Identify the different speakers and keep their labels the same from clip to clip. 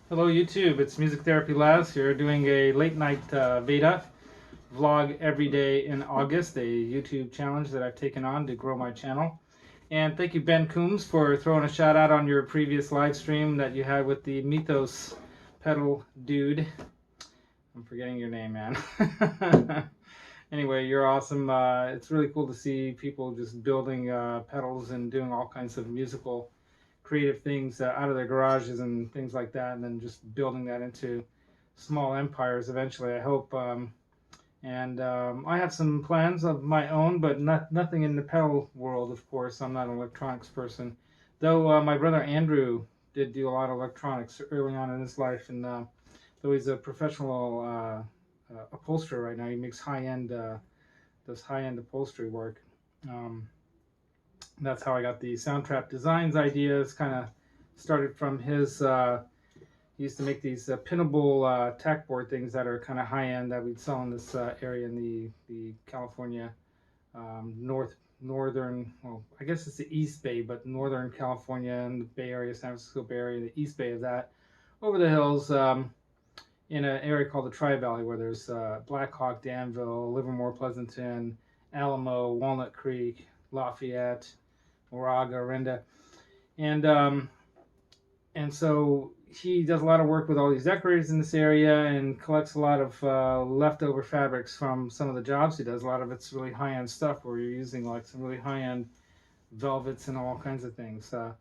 Speaker 1: Hello YouTube, it's Music Therapy Laz here doing a late night VEDA vlog every day in August, a YouTube challenge that I've taken on to grow my channel. And thank you Ben Coombs for throwing a shout out on your previous live stream that you had with the Mythos pedal dude. I'm forgetting your name, man. Anyway, you're awesome. It's really cool to see people just building pedals and doing all kinds of musical creative things out of their garages and things like that, and then just building that into small empires eventually, I hope. I have some plans of my own, but nothing in the pedal world, of course. I'm not an electronics person. Though my brother Andrew did do a lot of electronics early on in his life, and though he's a professional upholsterer right now, he makes does high-end upholstery work. Um, that's how I got the Soundtrap Designs ideas. Kind of started from his. He used to make these pinnable tack board things that are kind of high end that we'd sell in this area in the California northern. Well, I guess it's the East Bay, but Northern California and the Bay Area, San Francisco Bay Area, the East Bay of that, over the hills. In an area called the Tri Valley, where there's Black Hawk, Danville, Livermore, Pleasanton, Alamo, Walnut Creek, Lafayette, Moraga, Orinda, and um, and so he does a lot of work with all these decorators in this area and collects a lot of leftover fabrics from some of the jobs he does. A lot of it's really high-end stuff where you're using like some really high-end velvets and all kinds of things. So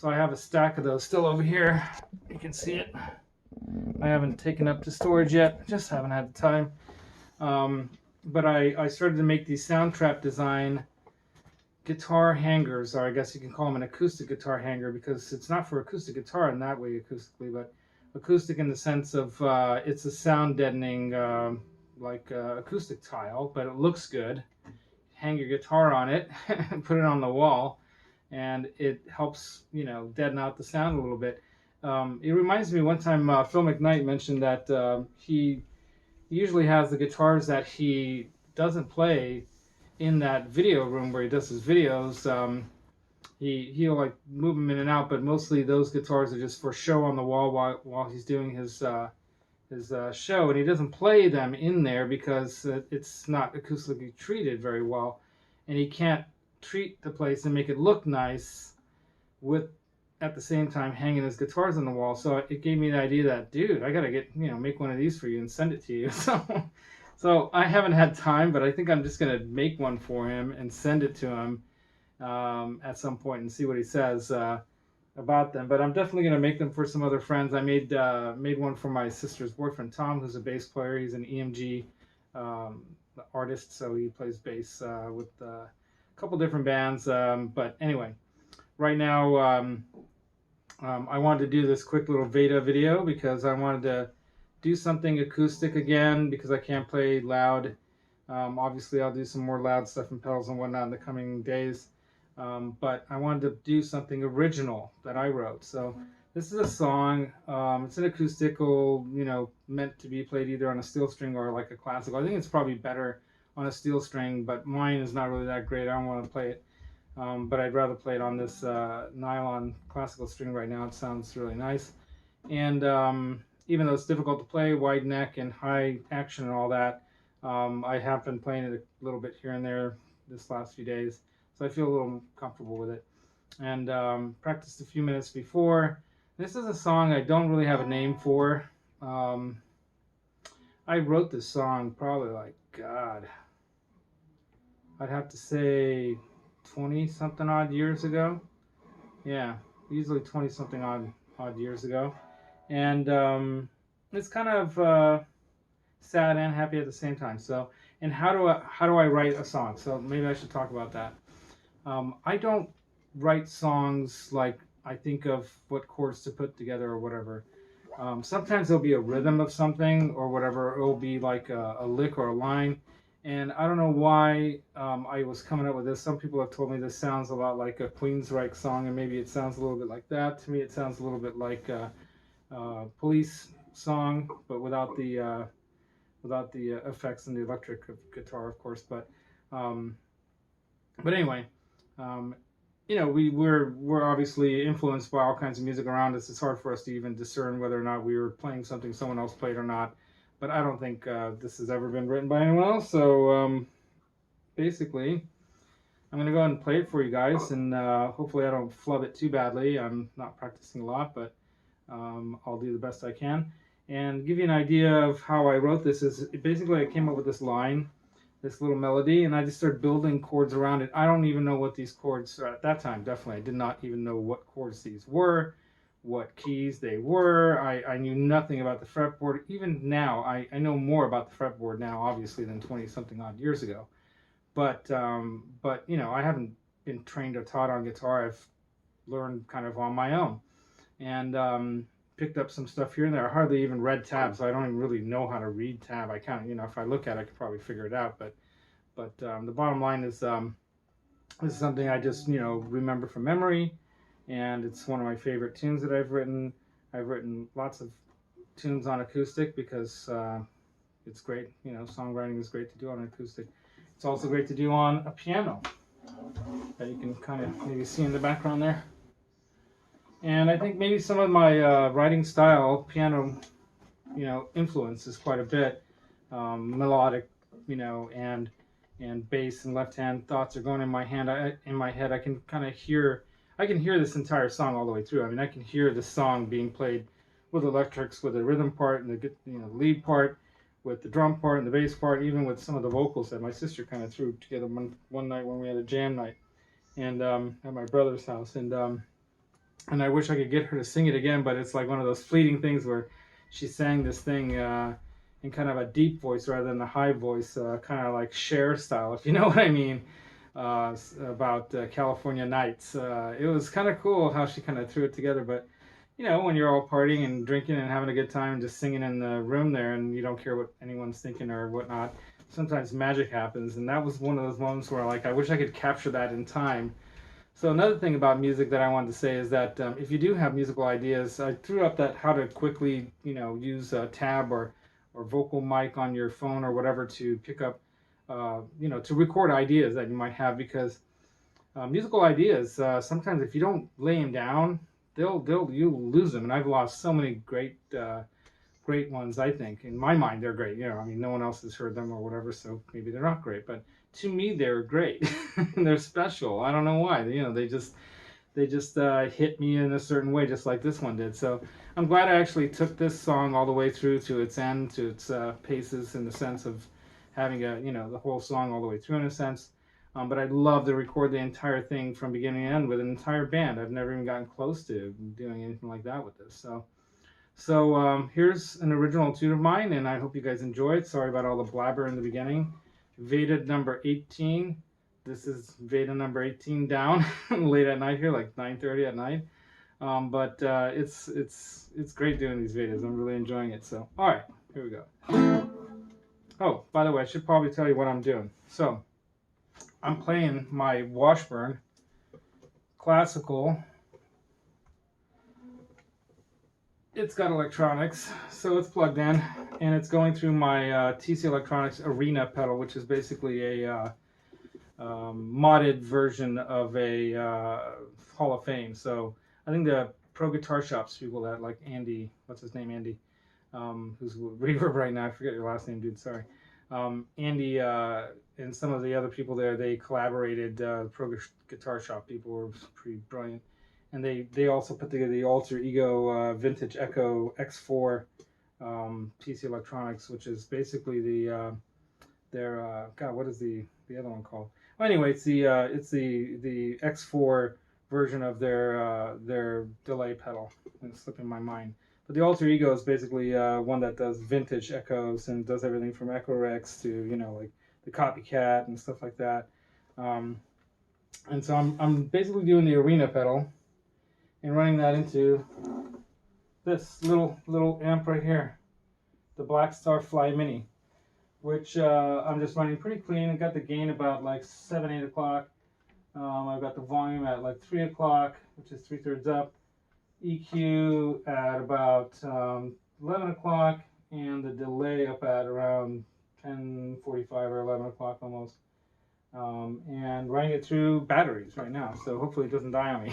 Speaker 1: I have a stack of those still over here. You can see it. I haven't taken up to storage yet. Just haven't had the time. But I started to make these Soundtrap Design guitar hangers, or I guess you can call them an acoustic guitar hanger, because it's not for acoustic guitar in that way acoustically, but acoustic in the sense of it's a sound deadening acoustic tile, but it looks good. Hang your guitar on it and put it on the wall, and it helps deaden out the sound a little bit. It reminds me one time Phil McKnight mentioned that he usually has the guitars that he doesn't play in that video room where he does his videos. He'll like move them in and out, but mostly those guitars are just for show on the wall while he's doing his show, and he doesn't play them in there because it's not acoustically treated very well, and he can't treat the place and make it look nice with at the same time hanging his guitars on the wall. So it gave me the idea that, dude, I gotta make one of these for you and send it to you. So I haven't had time, but I think I'm just gonna make one for him and send it to him at some point and see what he says about them. But I'm definitely gonna make them for some other friends. I made one for my sister's boyfriend Tom, who's a bass player. He's an EMG artist, so he plays bass with a couple different bands. But anyway, right now I wanted to do this quick little VEDA video because I wanted to do something acoustic again because I can't play loud. Obviously, I'll do some more loud stuff and pedals and whatnot in the coming days. But I wanted to do something original that I wrote. So this is a song. It's an acoustical, meant to be played either on a steel string or like a classical. I think it's probably better on a steel string, but mine is not really that great. I don't want to play it. But I'd rather play it on this nylon classical string right now. It sounds really nice. And even though it's difficult to play, wide neck and high action and all that, I have been playing it a little bit here and there this last few days. So I feel a little comfortable with it. And practiced a few minutes before. This is a song I don't really have a name for. I wrote this song probably like, God, I'd have to say 20 something odd years ago. Yeah, easily 20 something odd years ago. And it's kind of sad and happy at the same time. So, and how do I write a song? So maybe I should talk about that. I don't write songs like I think of what chords to put together or whatever. Sometimes there'll be a rhythm of something or whatever. It'll be like a lick or a line. And I don't know why I was coming up with this. Some people have told me this sounds a lot like a Queensryche song, and maybe it sounds a little bit like that. To me, it sounds a little bit like a Police song, but without the effects and the electric guitar, of course. But anyway, um, you know, we're obviously influenced by all kinds of music around us. It's hard for us to even discern whether or not we were playing something someone else played or not. But I don't think this has ever been written by anyone else. So basically, I'm gonna go ahead and play it for you guys, and hopefully I don't flub it too badly. I'm not practicing a lot, but I'll do the best I can. And give you an idea of how I wrote this is basically I came up with this line, this little melody, and I just started building chords around it. I don't even know what these chords at that time. Definitely, I did not even know what chords these were, what keys they were. I knew nothing about the fretboard. Even now, I know more about the fretboard now, obviously, than 20 something odd years ago. But you know, I haven't been trained or taught on guitar. I've learned kind of on my own, and picked up some stuff here and there. I hardly even read tabs, so I don't even really know how to read tab. I kind of, you know, if I look at it, I could probably figure it out. But the bottom line is this is something I just, you know, remember from memory, and it's one of my favorite tunes that I've written. I've written lots of tunes on acoustic because it's great. You know, songwriting is great to do on an acoustic. It's also great to do on a piano that you can kind of maybe see in the background there. And I think maybe some of my writing style, piano, you know, influences quite a bit. Melodic, you know, and bass and left hand thoughts are going in my hand. In my head, I can kind of hear. I can hear this entire song all the way through. I mean, I can hear the song being played with electrics, with the rhythm part and the, you know, lead part, with the drum part and the bass part, even with some of the vocals that my sister kind of threw together one night when we had a jam night, and at my brother's house, and I wish I could get her to sing it again, but it's like one of those fleeting things where she sang this thing in kind of a deep voice rather than a high voice, kind of like Cher style, if you know what I mean, about California nights. It was kind of cool how she kind of threw it together, but you know, when you're all partying and drinking and having a good time and just singing in the room there and you don't care what anyone's thinking or whatnot, sometimes magic happens. And that was one of those moments where like I wish I could capture that in time. So another thing about music that I wanted to say is that if you do have musical ideas, I threw up that how to quickly, you know, use a tab or vocal mic on your phone or whatever to pick up, you know, to record ideas that you might have, because musical ideas sometimes if you don't lay them down, you'll lose them. And I've lost so many great ones. I think in my mind they're great. You know, I mean, no one else has heard them or whatever, so maybe they're not great. But to me, they're great. They're special. I don't know why. You know, they just hit me in a certain way, just like this one did. So I'm glad I actually took this song all the way through to its end, to its paces, in the sense of having a, you know, the whole song all the way through in a sense. But I'd love to record the entire thing from beginning to end with an entire band. I've never even gotten close to doing anything like that with this. So here's an original tune of mine, and I hope you guys enjoy it. Sorry about all the blabber in the beginning. VEDA number 18. This is VEDA number 18 down late at night here, like 9:30 at night. But it's great doing these videos. I'm really enjoying it. So all right, here we go. Oh, by the way, I should probably tell you what I'm doing. So I'm playing my Washburn classical. It's got electronics, so it's plugged in, and it's going through my TC Electronics Arena pedal, which is basically a modded version of a Hall of Fame. So I think the Pro Guitar Shops people that, like Andy, what's his name, Andy, who's Reverb right now, I forget your last name, dude, sorry. Andy and some of the other people there, they collaborated. Pro Guitar Shop people were pretty brilliant. And they also put together the Alter Ego Vintage Echo X4 TC Electronics, which is basically their God, what is the other one called? Well, anyway, it's the X4 version of their delay pedal. It's slipping my mind. But the Alter Ego is basically one that does vintage echoes and does everything from Echo Rex to, you know, like the Copycat and stuff like that. And so I'm basically doing the Arena pedal and running that into this little amp right here, the Black Star Fly Mini, which I'm just running pretty clean. I got the gain about like 7-8 o'clock. I've got the volume at like 3 o'clock, which is 3/3 up. EQ at about 11 o'clock, and the delay up at around 10:45 or 11 o'clock almost. and running it through batteries right now. So hopefully it doesn't die on me.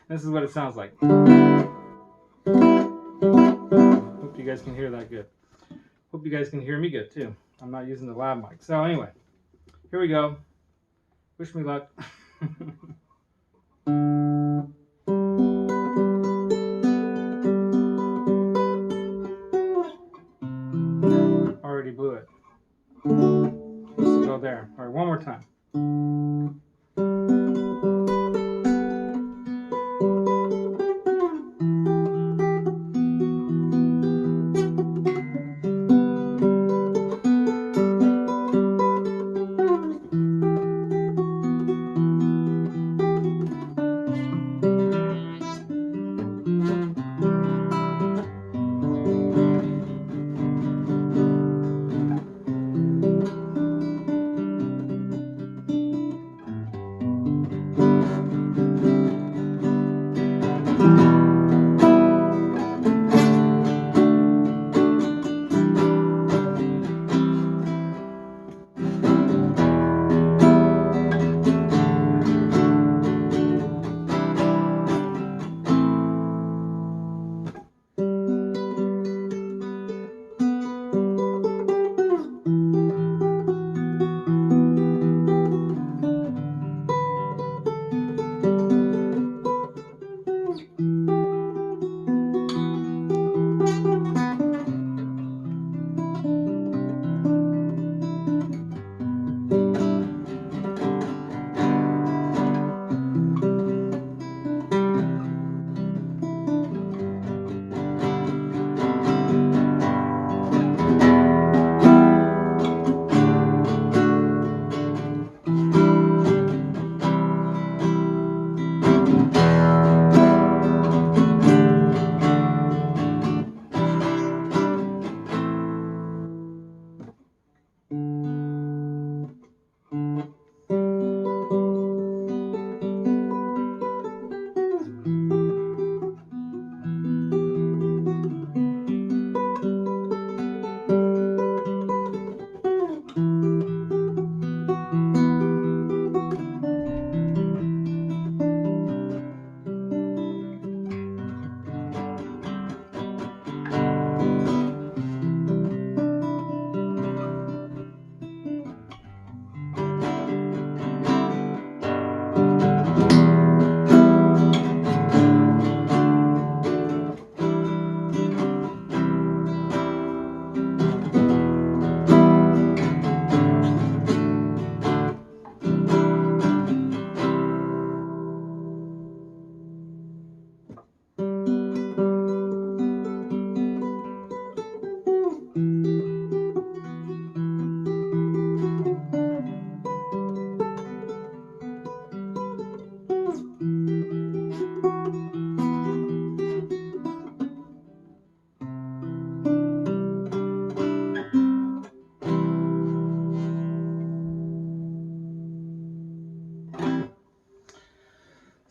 Speaker 1: This is what it sounds like. Hope you guys can hear that good. Hope you guys can hear me good too. I'm not using the lab mic. So anyway, here we go. Wish me luck. Already blew it. Supposed to go there. All right, one more time.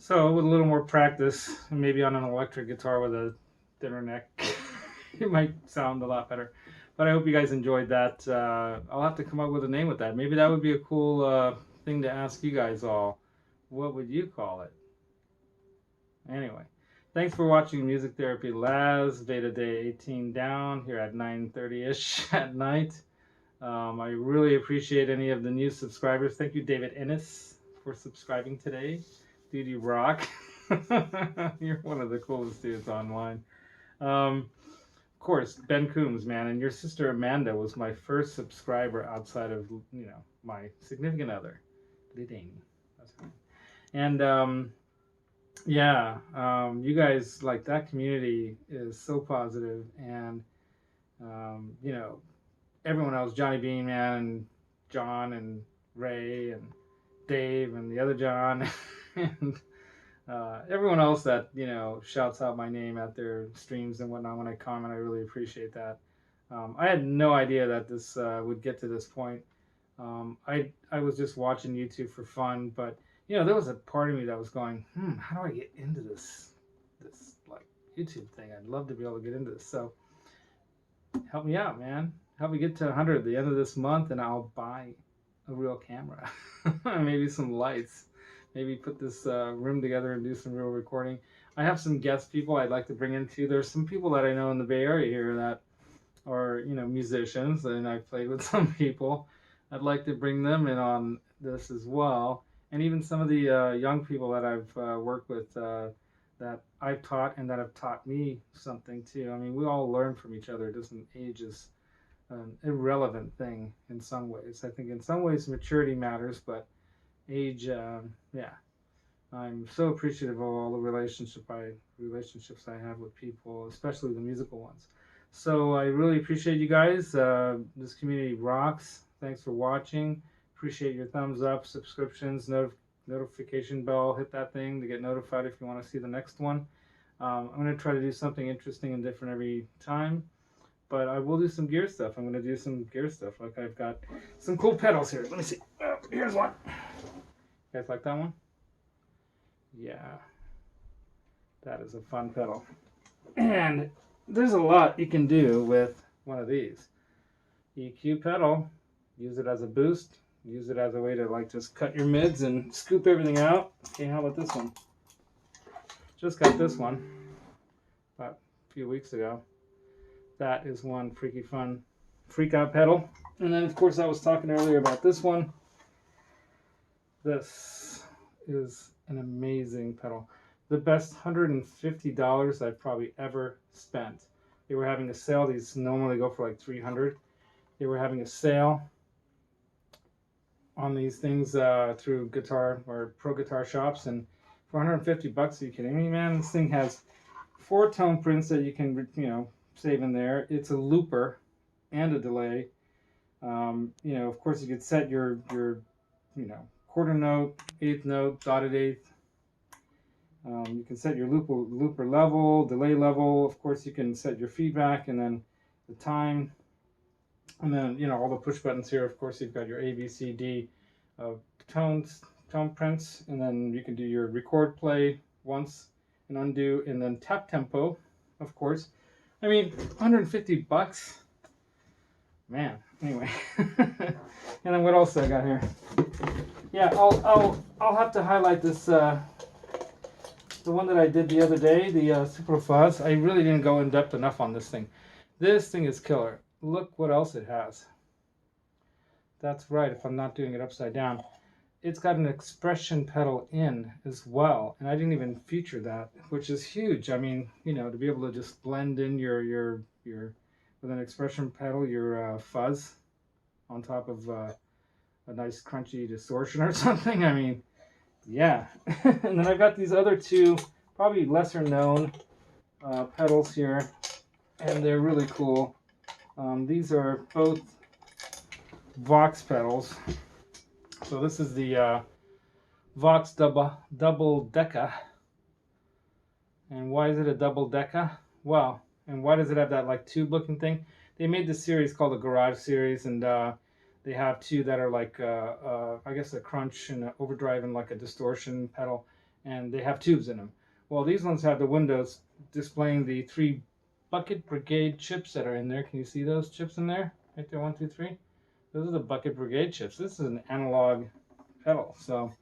Speaker 1: So with a little more practice, maybe on an electric guitar with a thinner neck, it might sound a lot better. But I hope you guys enjoyed that. I'll have to come up with a name with that. Maybe that would be a cool thing to ask you guys all. What would you call it? Anyway, thanks for watching Music Therapy Laz, Veda Day 18 down here at 9:30ish at night. I really appreciate any of the new subscribers. Thank you, David Ennis, for subscribing today. Dude, you rock. You're one of the coolest dudes online. Of course, Ben Coombs, man, and your sister Amanda was my first subscriber outside of, my significant other, Liding. That's right. And you guys, like, that community is so positive, and everyone else, Johnny Bean, man, and John and Ray and Dave and the other John and everyone else that shouts out my name at their streams and whatnot when I comment. I really appreciate that. I had no idea that this would get to this point. I was just watching YouTube for fun, but there was a part of me that was going, how do I get into this like YouTube thing? I'd love to be able to get into this. So help me out, man. Help me get to 100 at the end of this month, and I'll buy a real camera, maybe some lights, maybe put this room together and do some real recording. I have some guest people I'd like to bring in too. There's some people that I know in the Bay Area here that are, musicians, and I've played with some people. I'd like to bring them in on this as well, and even some of the young people that I've worked with, that I've taught and that have taught me something too. I mean, we all learn from each other. It doesn't age is an irrelevant thing in some ways. I think in some ways maturity matters, but age, yeah. I'm so appreciative of all the relationships I have with people, especially the musical ones. So I really appreciate you guys. This community rocks. Thanks for watching. Appreciate your thumbs up, subscriptions, notification bell. Hit that thing to get notified if you want to see the next one. I'm going to try to do something interesting and different every time. But I will do some gear stuff. I'm going to do some gear stuff. Like I've got some cool pedals here. Let me see. Oh, here's one. You guys like that one? Yeah. That is a fun pedal. And there's a lot you can do with one of these. EQ pedal. Use it as a boost. Use it as a way to like just cut your mids and scoop everything out. Okay, how about this one? Just got this one about a few weeks ago. That is one freaky fun freak out pedal. And then of course I was talking earlier about this one. This is an amazing pedal. The best $150 I've probably ever spent. They were having a sale. These normally go for like $300. They were having a sale on these things through guitar or pro guitar shops, and for $150, are you kidding me, man? This thing has 4 tone prints that you can, save in there. It's a looper and a delay. Of course, you could set your quarter note, eighth note, dotted eighth. You can set your looper level, delay level. Of course, you can set your feedback and then the time. And then, all the push buttons here. Of course, you've got your A, B, C, D tone prints. And then you can do your record play once and undo. And then tap tempo, of course. I mean, $150. Man, anyway. And then what else I got here? Yeah, I'll have to highlight this, the one that I did the other day, the Super Fuzz. I really didn't go in depth enough on this thing. This thing is killer. Look what else it has. That's right, if I'm not doing it upside down. It's got an expression pedal in as well, and I didn't even feature that, which is huge. I mean, to be able to just blend in your with an expression pedal, your fuzz on top of a nice crunchy distortion or something. I mean, yeah. And then I've got these other two, probably lesser known pedals here, and they're really cool. These are both Vox pedals. So this is the Vox double decker. And why is it a double decker? Well, and why does it have that like tube looking thing? They made this series called the Garage series, and they have two that are like I guess a crunch and an overdrive and like a distortion pedal, and they have tubes in them. Well, these ones have the windows displaying the 3 Bucket Brigade chips that are in there. Can you see those chips in there? Right there, 1, 2, 3. Those are the Bucket Brigade chips. This is an analog pedal, so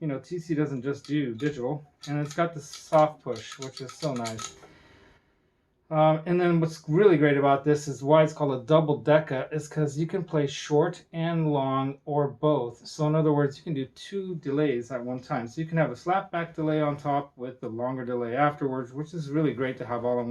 Speaker 1: TC doesn't just do digital, and it's got the soft push, which is so nice. And then what's really great about this is why it's called a double decker is because you can play short and long or both. So in other words, you can do 2 delays at one time. So you can have a slapback delay on top with the longer delay afterwards, which is really great to have all in